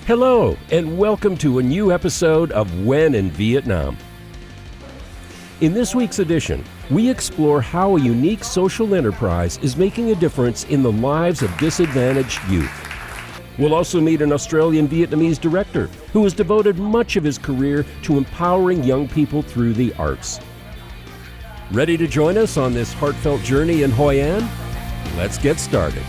Hello, and welcome to a new episode of When in Vietnam. In this week's edition, we explore how a unique social enterprise is making a difference in the lives of disadvantaged youth. We'll also meet an Australian Vietnamese director who has devoted much of his career to empowering young people through the arts. Ready to join us on this heartfelt journey in Hội An? Let's get started.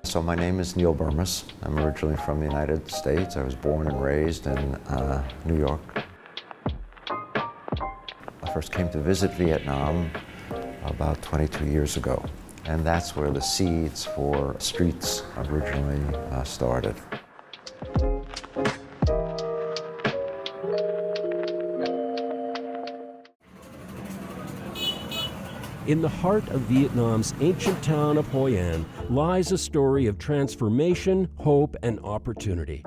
So my name is Neil Burmese. I'm originally from the United States. I was born and raised in New York. I first came to visit Vietnam about 22 years ago, and that's where the seeds for Streets originally started. In the heart of Vietnam's ancient town of Hội An lies a story of transformation, hope, and opportunity.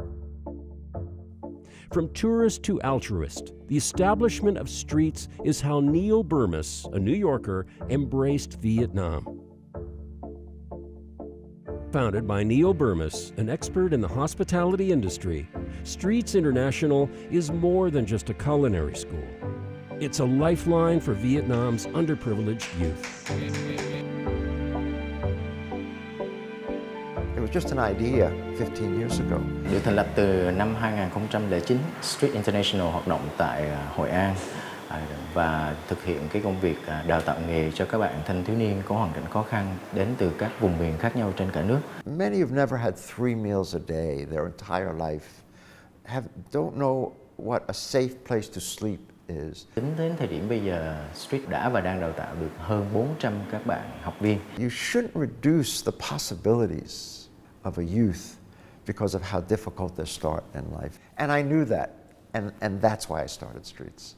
From tourist to altruist, the establishment of Streets is how Neil Burmese, a New Yorker, embraced Vietnam. Founded by Neil Burmese, an expert in the hospitality industry, Streets International is more than just a culinary school. It's a lifeline for Vietnam's underprivileged youth. It was just an idea 15 years ago. Được thành lập từ năm 2009, Street International hoạt động tại Hội An và thực hiện cái công việc đào tạo nghề cho các bạn thanh thiếu niên có hoàn cảnh khó khăn đến từ các vùng miền khác nhau trên cả nước. Many have never had 3 meals a day their entire life, don't know what a safe place to sleep is. Tính đến thời điểm bây giờ, Street đã và đang đào tạo được hơn 400 các bạn học viên. You shouldn't reduce the possibilities of a youth because of how difficult their start in life. And I knew that, and that's why I started Streets.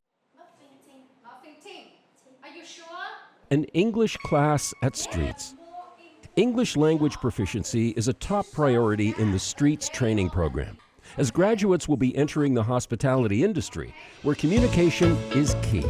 Are you sure? An English class at Streets. English language proficiency is a top priority in the Streets training program, as graduates will be entering the hospitality industry, where communication is key.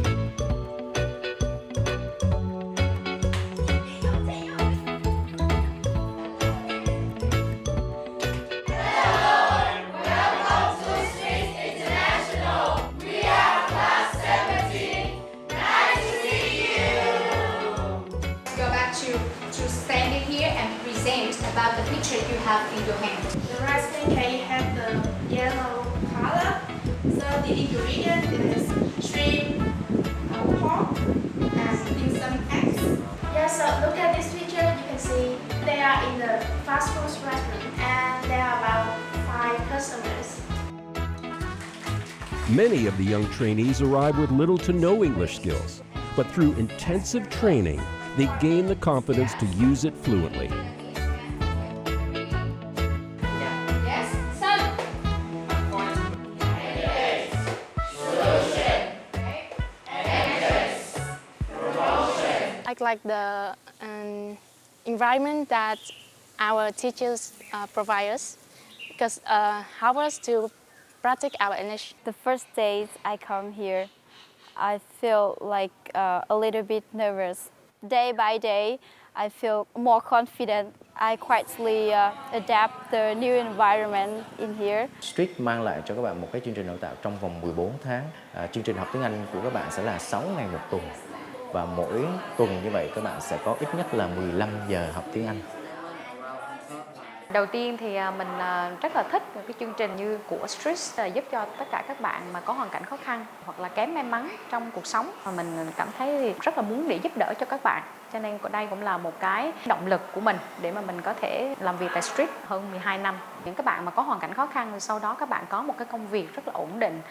To stand here and present about the picture you have in your hand. The rice pancake has the yellow color. So the ingredient is shrimp, pork, and some eggs. Yeah, so look at this picture. You can see they are in the fast food restaurant, and there are about 5 customers. Many of the young trainees arrive with little to no English skills, but through intensive training, they gain the confidence to use it fluently. Yes, son. I like the environment that our teachers provide us because help us to practice our English. The first days I come here, I feel like a little bit nervous. Day by day, I feel more confident. I quietly adapt the new environment in here. Street mang lại cho các bạn một cái chương trình đào tạo trong vòng 14 tháng. Chương trình học tiếng Anh của các bạn sẽ là 6 ngày một tuần. Và mỗi tuần như vậy các bạn sẽ có ít nhất là 15 giờ học tiếng Anh. Đầu tiên thì mình rất là thích cái chương trình như của Street giúp cho tất cả các bạn mà có hoàn cảnh khó khăn hoặc là kém may mắn trong cuộc sống. Và mình cảm thấy rất là muốn để giúp đỡ cho các bạn. Cho nên đây cũng là một cái động lực của mình để mà mình có thể làm việc tại Street hơn 12 năm. Những các bạn mà có hoàn cảnh khó khăn thì sau đó các bạn có một cái công việc rất là ổn định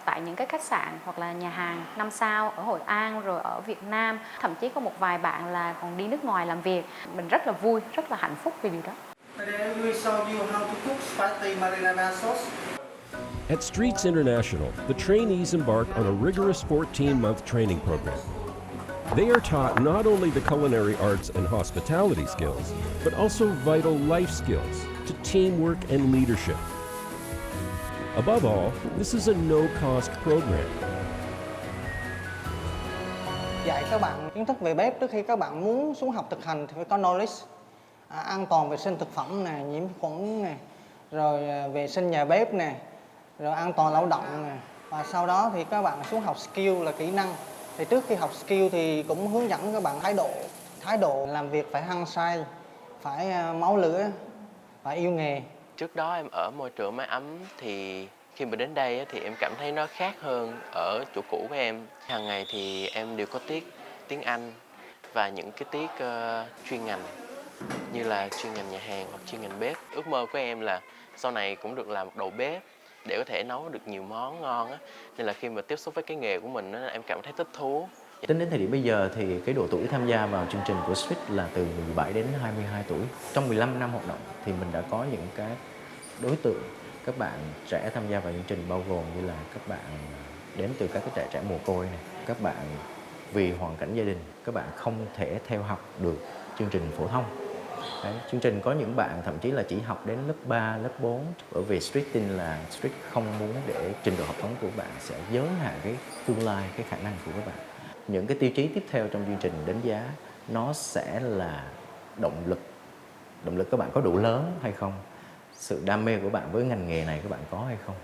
tại những cái khách sạn hoặc là nhà hàng 5 sao ở Hội An rồi ở Việt Nam. Thậm chí có một vài bạn là còn đi nước ngoài làm việc. Mình rất là vui, rất là hạnh phúc vì điều đó. Today we show you how to cook spicy marinara sauce. At Streets International, the trainees embark on a rigorous 14-month training program. They are taught not only the culinary arts and hospitality skills, but also vital life skills to teamwork and leadership. Above all, this is a no-cost program. Dạy các bạn kiến thức về bếp trước khi các bạn muốn xuống học thực hành thì phải có knowledge. An toàn vệ sinh thực phẩm nè, nhiễm khuẩn nè, rồi vệ sinh nhà bếp nè, rồi an toàn lao động nè. Và sau đó thì các bạn xuống học skill là kỹ năng. Thì trước khi học skill thì cũng hướng dẫn các bạn thái độ làm việc phải hăng say, phải máu lửa, phải yêu nghề. Trước đó em ở môi trường mái ấm thì khi mà đến đây thì em cảm thấy nó khác hơn ở chỗ cũ của em. Hàng ngày thì em đều có tiết tiếng Anh và những cái tiết chuyên ngành như là chuyên ngành nhà hàng hoặc chuyên ngành bếp. Ước mơ của em là sau này cũng được làm một đầu bếp để có thể nấu được nhiều món ngon á. Nên là khi mà tiếp xúc với cái nghề của mình em cảm thấy thích thú. Tính đến thời điểm bây giờ thì cái độ tuổi tham gia vào chương trình của Street là từ 17 đến 22 tuổi. Trong 15 năm hoạt động thì mình đã có những cái đối tượng các bạn trẻ tham gia vào chương trình, bao gồm như là các bạn đến từ các cái trại trẻ mồ côi này, các bạn vì hoàn cảnh gia đình các bạn không thể theo học được chương trình phổ thông. Đấy, chương trình có những bạn thậm chí là chỉ học đến lớp 3, lớp 4, bởi vì Street tin là Street không muốn để trình độ học vấn của bạn sẽ giới hạn cái tương lai, cái khả năng của các bạn. Những cái tiêu chí tiếp theo trong chương trình đánh giá nó sẽ là động lực các bạn có đủ lớn hay không, sự đam mê của bạn với ngành nghề này các bạn có hay không,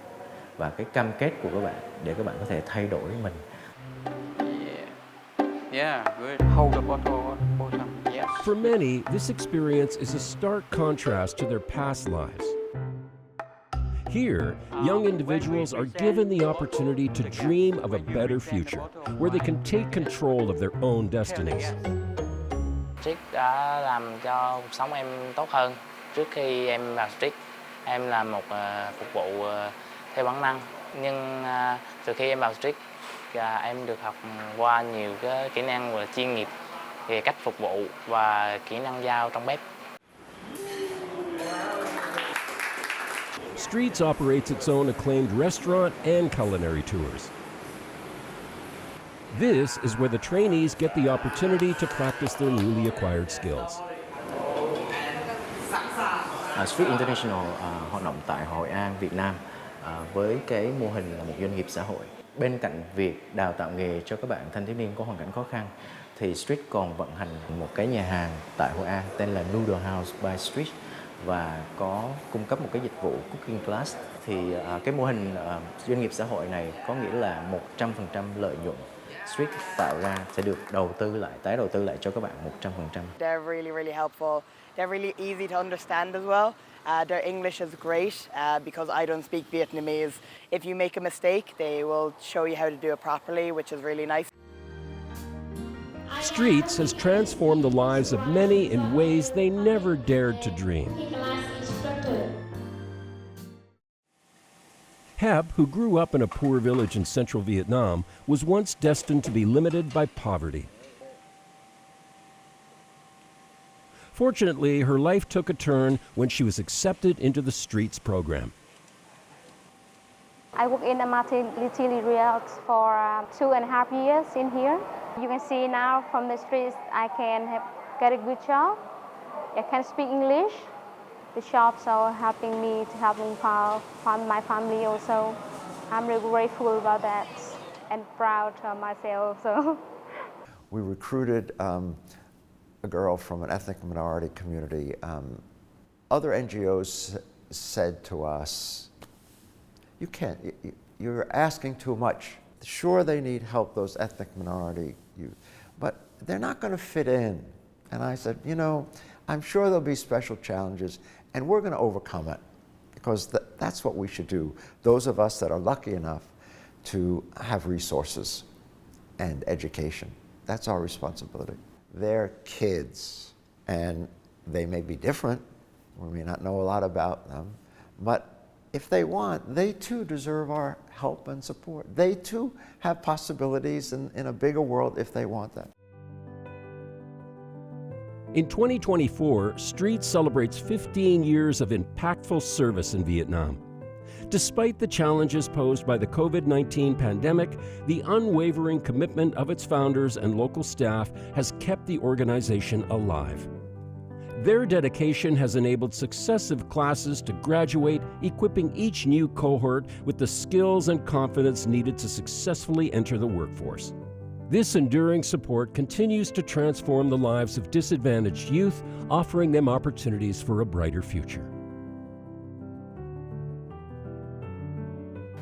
và cái cam kết của các bạn để các bạn có thể thay đổi mình. Yeah, good. Hold the bottom. Yes. For many, this experience is a stark contrast to their past lives. Here, young individuals are given the opportunity to dream of a better future, where they can take control of their own destinies. Street đã làm cho cuộc sống em tốt hơn. Trước khi em vào Street, em làm một phục vụ theo bản năng. Nhưng từ khi em vào Street, em được học qua nhiều cái kỹ năng và chuyên nghiệp về cách phục vụ và kỹ năng giao trong bếp. Streets operates its own acclaimed restaurant and culinary tours. This is where the trainees get the opportunity to practice their newly acquired skills. Street International hoạt động tại Hội An, Việt Nam với cái mô hình là một doanh nghiệp xã hội. Bên cạnh việc đào tạo nghề cho các bạn thanh thiếu niên có hoàn cảnh khó khăn, thì Street còn vận hành một cái nhà hàng tại Hội An tên là Noodle House by Street và có cung cấp một cái dịch vụ cooking class. Thì cái mô hình doanh nghiệp xã hội này có nghĩa là 100% lợi nhuận Street tạo ra sẽ được đầu tư lại, tái đầu tư lại cho các bạn 100%. They're really helpful. They're really easy to understand as well. Their English is great because I don't speak Vietnamese. If you make a mistake, they will show you how to do it properly, which is really nice. Streets has transformed the lives of many in ways they never dared to dream. Thắp, who grew up in a poor village in central Vietnam, was once destined to be limited by poverty. Fortunately, her life took a turn when she was accepted into the Streets program. I work in a maternity leave for 2.5 years in here. You can see now from the Streets I can get a good job. I can speak English. The shops are helping me to help my family also. I'm really grateful about that and proud of myself also. We recruited a girl from an ethnic minority community. Other NGOs said to us, you can't, you're asking too much. Sure, they need help, those ethnic minority youth, but they're not going to fit in. And I said, you know, I'm sure there'll be special challenges, and we're going to overcome it, because that's what we should do. Those of us that are lucky enough to have resources and education, that's our responsibility. They're kids, and they may be different. We may not know a lot about them, but if they want, they too deserve our help and support. They too have possibilities in a bigger world if they want that. In 2024, Streets celebrates 15 years of impactful service in Vietnam. Despite the challenges posed by the COVID-19 pandemic, the unwavering commitment of its founders and local staff has kept the organization alive. Their dedication has enabled successive classes to graduate, equipping each new cohort with the skills and confidence needed to successfully enter the workforce. This enduring support continues to transform the lives of disadvantaged youth, offering them opportunities for a brighter future.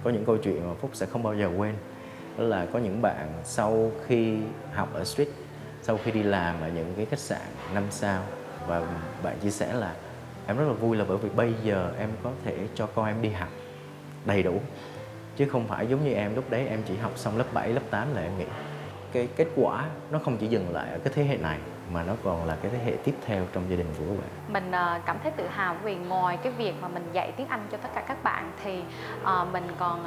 Có những câu chuyện mà Phúc sẽ không bao giờ quên. Đó là có những bạn sau khi học ở street, sau khi đi làm ở những cái khách sạn 5 sao, và bạn chia sẻ là em rất là vui là bởi vì bây giờ em có thể cho con em đi học đầy đủ. Chứ không phải giống như em lúc đấy em chỉ học xong lớp 7, lớp 8 là em nghỉ. Cái kết quả nó không chỉ dừng lại ở cái thế hệ này mà nó còn là cái thế hệ tiếp theo trong gia đình của các bạn. Mình cảm thấy tự hào vì ngoài cái việc mà mình dạy tiếng Anh cho tất cả các bạn thì mình còn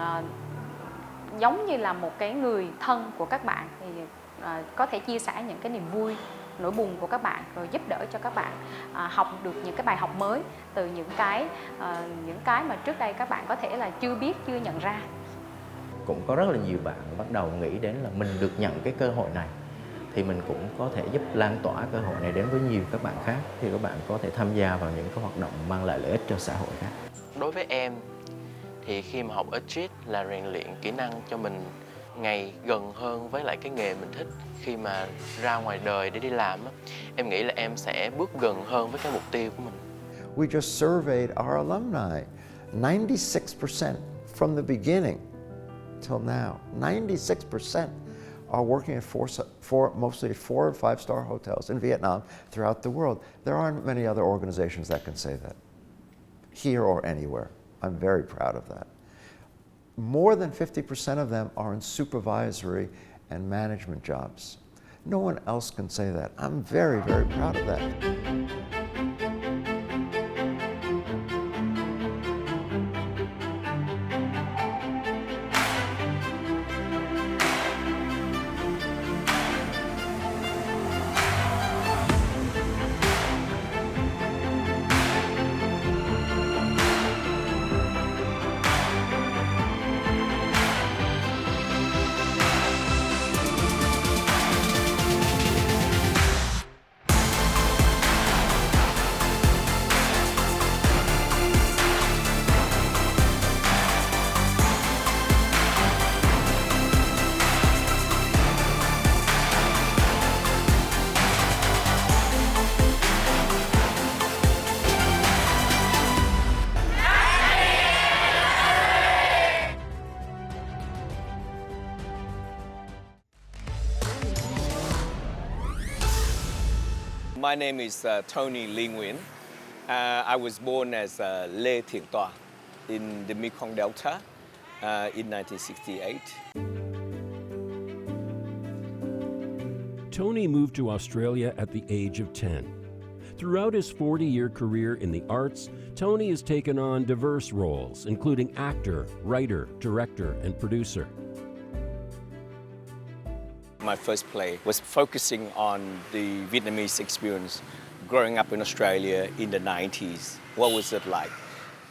giống như là một cái người thân của các bạn, thì có thể chia sẻ những cái niềm vui, nỗi buồn của các bạn, rồi giúp đỡ cho các bạn học được những cái bài học mới từ những cái mà trước đây các bạn có thể là chưa biết, chưa nhận ra. Cũng có rất là nhiều bạn bắt đầu nghĩ đến là mình được nhận cái cơ hội này thì mình cũng có thể giúp lan tỏa cơ hội này đến với nhiều các bạn khác, thì các bạn có thể tham gia vào những cái hoạt động mang lại lợi ích cho xã hội khác. Đối với em thì khi mà học ở street là rèn luyện kỹ năng cho mình ngày gần hơn với lại cái nghề mình thích. Khi mà ra ngoài đời để đi làm á, em nghĩ là em sẽ bước gần hơn với cái mục tiêu của mình. We just surveyed our alumni. 96% from the beginning till now, 96% are working at mostly 4 and 5-star hotels in Vietnam throughout the world. There aren't many other organizations that can say that, here or anywhere. I'm very proud of that. More than 50% of them are in supervisory and management jobs. No one else can say that. I'm very, very proud of that. My name is Tony Lee Nguyen. I was born as Lê Thiện Tòa in the Mekong Delta in 1968. Tony moved to Australia at the age of 10. Throughout his 40-year career in the arts, Tony has taken on diverse roles, including actor, writer, director, and producer. My first play was focusing on the Vietnamese experience growing up in Australia in the 90s. What was it like?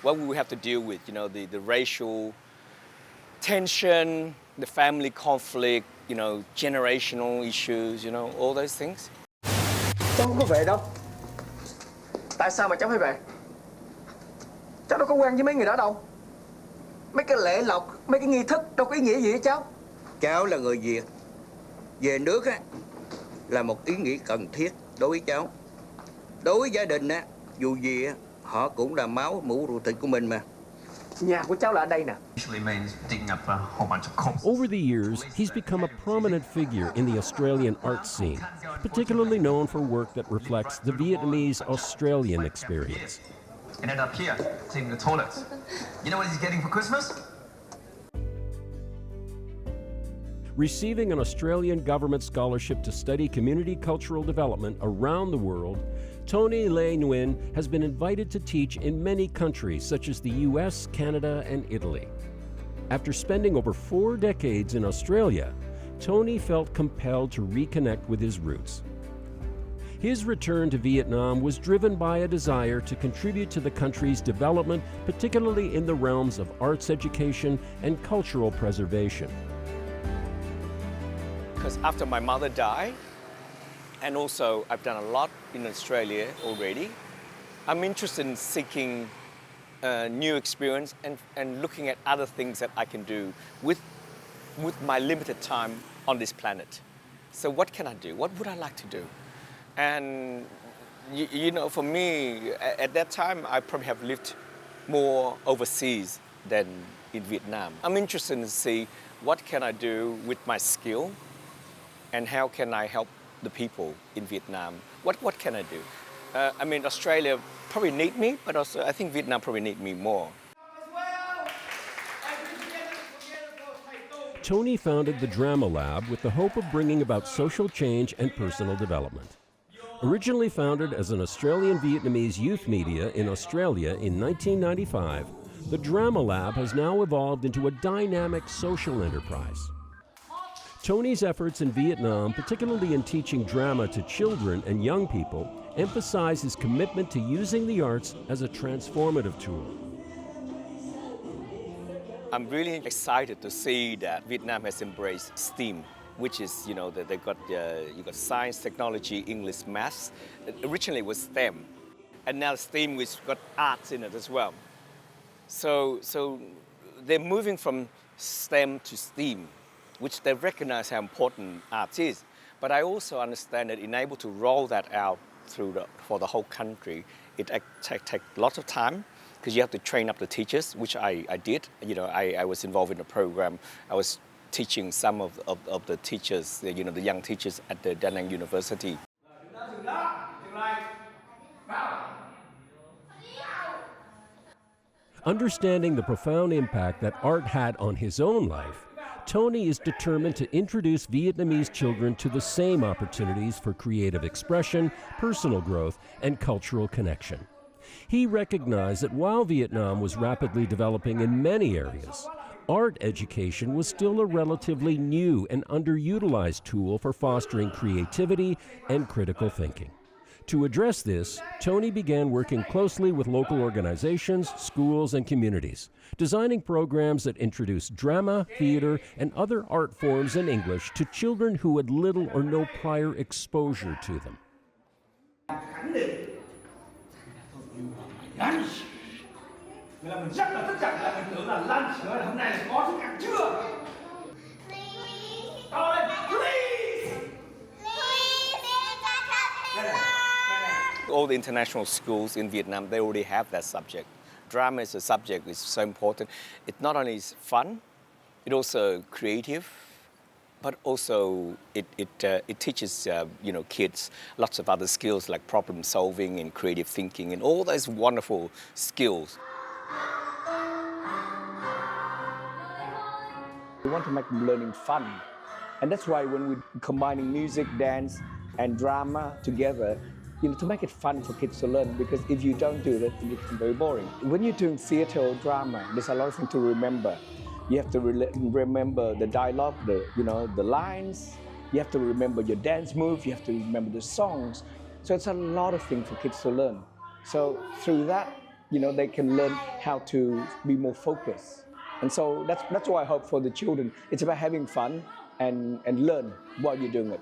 What would we have to deal with? You know, the racial tension, the family conflict, you know, generational issues, you know, all those things. Cháu không có về đâu. Tại sao mà cháu phải về? Cháu đâu có quen với mấy người đó đâu. Mấy cái lễ lộc, mấy cái nghi thức đâu có ý nghĩa gì hết cháu. Cháu là người Việt. Về nước á, là một ý nghĩa cần thiết đối với cháu. Đối với gia đình á, dù gì á, họ cũng là máu mủ ruột thịt của mình mà. Nhà của cháu là ở đây nè. Over the years, he's become a prominent figure in the Australian art scene, particularly known for work that reflects the Vietnamese Australian experience. And end up here, cleaning the toilets. You know what he's getting for Christmas? Receiving an Australian government scholarship to study community cultural development around the world, Tony Lê Nguyen has been invited to teach in many countries such as the US, Canada, and Italy. After spending over 4 decades in Australia, Tony felt compelled to reconnect with his roots. His return to Vietnam was driven by a desire to contribute to the country's development, particularly in the realms of arts education and cultural preservation. Because after my mother died, and also I've done a lot in Australia already, I'm interested in seeking new experience and looking at other things that I can do with my limited time on this planet. So what can I do? What would I like to do? And you know, for me, at that time, I probably have lived more overseas than in Vietnam. I'm interested to see what can I do with my skill and how can I help the people in Vietnam. What can I do? I mean, Australia probably need me, but also I think Vietnam probably need me more. Tony founded the Drama Lab with the hope of bringing about social change and personal development. Originally founded as an Australian-Vietnamese youth media in Australia in 1995, the Drama Lab has now evolved into a dynamic social enterprise. Tony's efforts in Vietnam, particularly in teaching drama to children and young people, emphasize his commitment to using the arts as a transformative tool. I'm really excited to see that Vietnam has embraced STEAM, which is, you know, that they've got you got science, technology, English, maths. Originally it was STEM, and now STEAM which got arts in it as well. So they're moving from STEM to STEAM, which they recognize how important art is. But I also understand that in able to roll that out for the whole country, it takes lots of time, because you have to train up the teachers, which I did. You know, I was involved in the program. I was teaching some of the teachers, you know, the young teachers at the Da Nang University. Understanding the profound impact that art had on his own life, Tony is determined to introduce Vietnamese children to the same opportunities for creative expression, personal growth, and cultural connection. He recognized that while Vietnam was rapidly developing in many areas, art education was still a relatively new and underutilized tool for fostering creativity and critical thinking. To address this, Tony began working closely with local organizations, schools, and communities, designing programs that introduced drama, theater, and other art forms in English to children who had little or no prior exposure to them. Là mình rất là tất cả là mình tưởng là lunch nữa là hôm nay là có thức ăn trưa. All the international schools in Vietnam, they already have that subject. Drama is a subject which is so important. It not only is fun, it also creative, but also it teaches you know, kids lots of other skills like problem solving and creative thinking and all those wonderful skills. We want to make learning fun, and that's why when we're combining music, dance, and drama together, you know, to make it fun for kids to learn, because if you don't do that, it becomes very boring. When you're doing theater or drama, there's a lot of things to remember. You have to remember the dialogue, the lines. You have to remember your dance moves. You have to remember the songs. So it's a lot of things for kids to learn. So through that, you know, they can learn how to be more focused. And so that's why I hope for the children. It's about having fun and learn while you're doing it.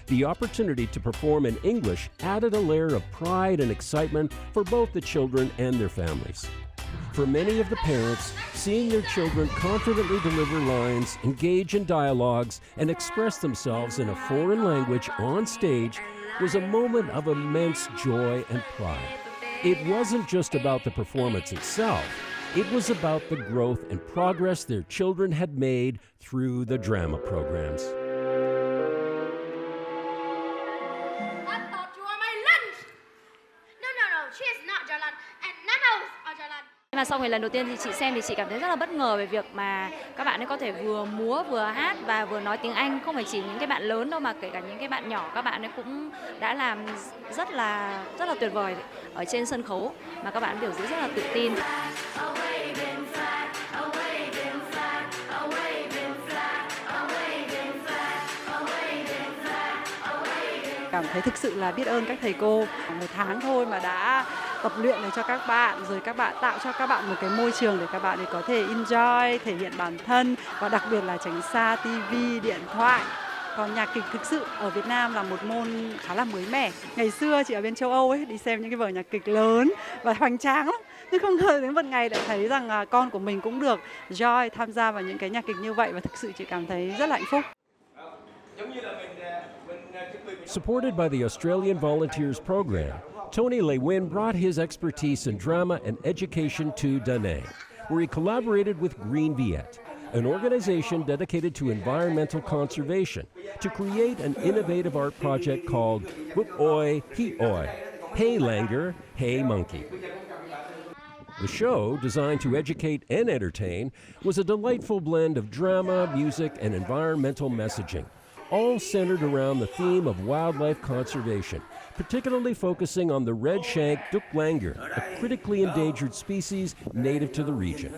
The opportunity to perform in English added a layer of pride and excitement for both the children and their families. For many of the parents, seeing their children confidently deliver lines, engage in dialogues, and express themselves in a foreign language on stage was a moment of immense joy and pride. It wasn't just about the performance itself. It was about the growth and progress their children had made through the drama programs. Mà sau lần đầu tiên thì chị xem thì chị cảm thấy rất là bất ngờ về việc mà các bạn ấy có thể vừa múa vừa hát và vừa nói tiếng Anh, không phải chỉ những cái bạn lớn đâu mà kể cả những cái bạn nhỏ, các bạn ấy cũng đã làm rất là tuyệt vời ở trên sân khấu, mà các bạn biểu diễn rất là tự tin. Cảm thấy thực sự là biết ơn các thầy cô. 1 tháng thôi mà đã tập luyện để cho các bạn, rồi các bạn tạo cho các bạn một cái môi trường để các bạn ấy có thể enjoy, thể hiện bản thân và đặc biệt là tránh xa TV, điện thoại. Còn nhạc kịch thực sự ở Việt Nam là một môn khá là mới mẻ. Ngày xưa chị ở bên châu Âu ấy, đi xem những cái vở nhạc kịch lớn và hoành tráng lắm. Nhưng không ngờ đến một ngày đã thấy rằng con của mình cũng được join tham gia vào những cái nhạc kịch như vậy, và thực sự chị cảm thấy rất là hạnh phúc. Supported by the Australian Volunteers Program, Tony Le Nguyen brought his expertise in drama and education to Da Nang, where he collaborated with Green Viet, an organization dedicated to environmental conservation, to create an innovative art project called Book Oi Hi Oi, Hey Langer, Hey Monkey. The show, designed to educate and entertain, was a delightful blend of drama, music, and environmental messaging, all centered around the theme of wildlife conservation, particularly focusing on the red-shanked Duk Langer, a critically endangered species native to the region.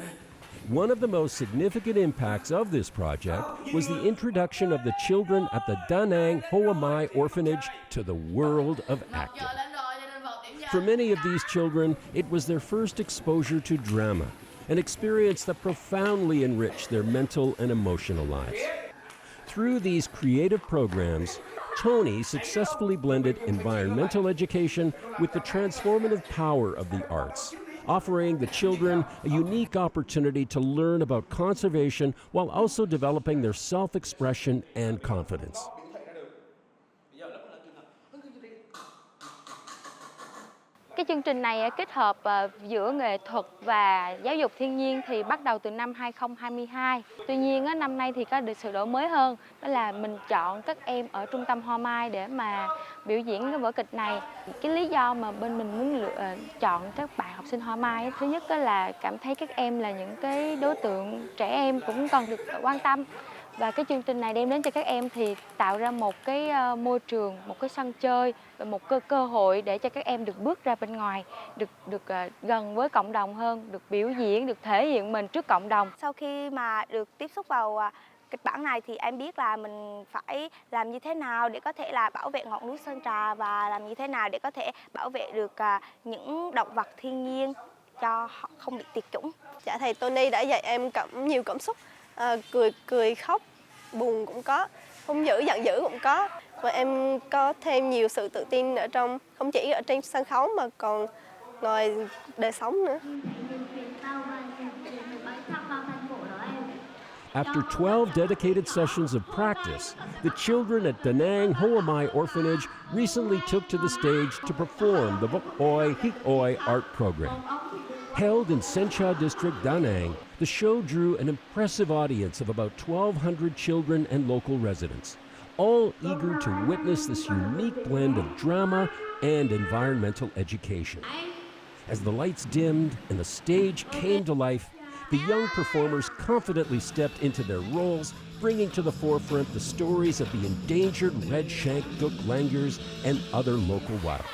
One of the most significant impacts of this project was the introduction of the children at the Da Nang Hoa Mai Orphanage to the world of acting. For many of these children, it was their first exposure to drama, an experience that profoundly enriched their mental and emotional lives. Through these creative programs, Tony successfully blended environmental education with the transformative power of the arts, offering the children a unique opportunity to learn about conservation while also developing their self-expression and confidence. Cái chương trình này kết hợp giữa nghệ thuật và giáo dục thiên nhiên thì bắt đầu từ năm 2022. Tuy nhiên năm nay thì có được sự đổi mới hơn, đó là mình chọn các em ở trung tâm Hoa Mai để mà biểu diễn cái vở kịch này. Cái lý do mà bên mình muốn chọn các bạn học sinh Hoa Mai, thứ nhất là cảm thấy các em là những cái đối tượng trẻ em cũng cần được quan tâm. Và cái chương trình này đem đến cho các em thì tạo ra một cái môi trường, một cái sân chơi và một cơ hội để cho các em được bước ra bên ngoài, được gần với cộng đồng hơn, được biểu diễn, được thể hiện mình trước cộng đồng. Sau khi mà được tiếp xúc vào kịch bản này thì em biết là mình phải làm như thế nào để có thể là bảo vệ ngọn núi Sơn Trà và làm như thế nào để có thể bảo vệ được những động vật thiên nhiên cho họ không bị tuyệt chủng. Dạ, thầy Tony đã dạy em nhiều cảm xúc, cười khóc, buồn cũng có, hung dữ giận dữ cũng có, và em có thêm nhiều sự tự tin ở trong, không chỉ ở trên sân khấu mà còn ngoài đời sống nữa. After 12 dedicated sessions of practice, the children at Da Nang Hoa Mai Orphanage recently took to the stage to perform the Book Oi Hi Oi art program. Held in Sencha District, Da Nang, the show drew an impressive audience of about 1,200 children and local residents, all eager to witness this unique blend of drama and environmental education. As the lights dimmed and the stage came to life, the young performers confidently stepped into their roles, bringing to the forefront the stories of the endangered red-shanked Duk Langers and other local wildlife.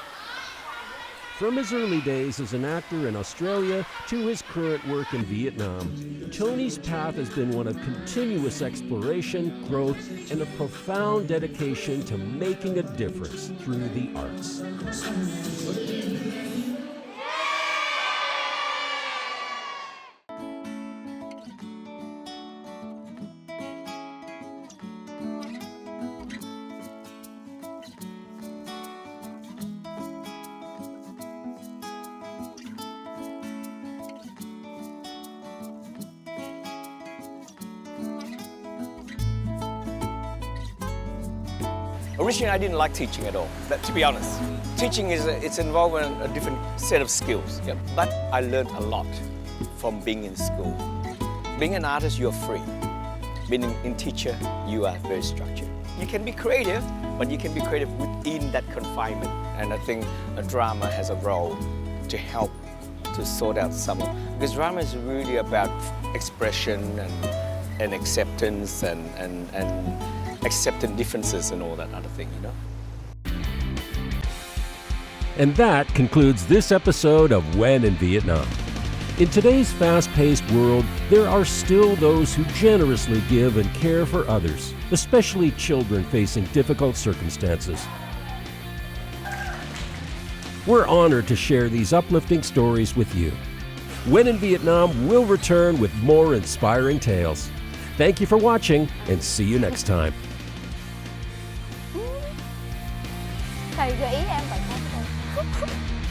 From his early days as an actor in Australia to his current work in Vietnam, Tony's path has been one of continuous exploration, growth, and a profound dedication to making a difference through the arts. Originally, I didn't like teaching at all, to be honest. Teaching it's involving a different set of skills, but I learned a lot from being in school. Being an artist, you're free. Being a teacher, you are very structured. You can be creative, but you can be creative within that confinement. And I think a drama has a role to help to sort out some of, because drama is really about expression and acceptance and accepting differences and all that other thing, you know? And that concludes this episode of When in Vietnam. In today's fast-paced world, there are still those who generously give and care for others, especially children facing difficult circumstances. We're honored to share these uplifting stories with you. When in Vietnam will return with more inspiring tales. Thank you for watching, and see you next time. thầy gợi ý em phải không?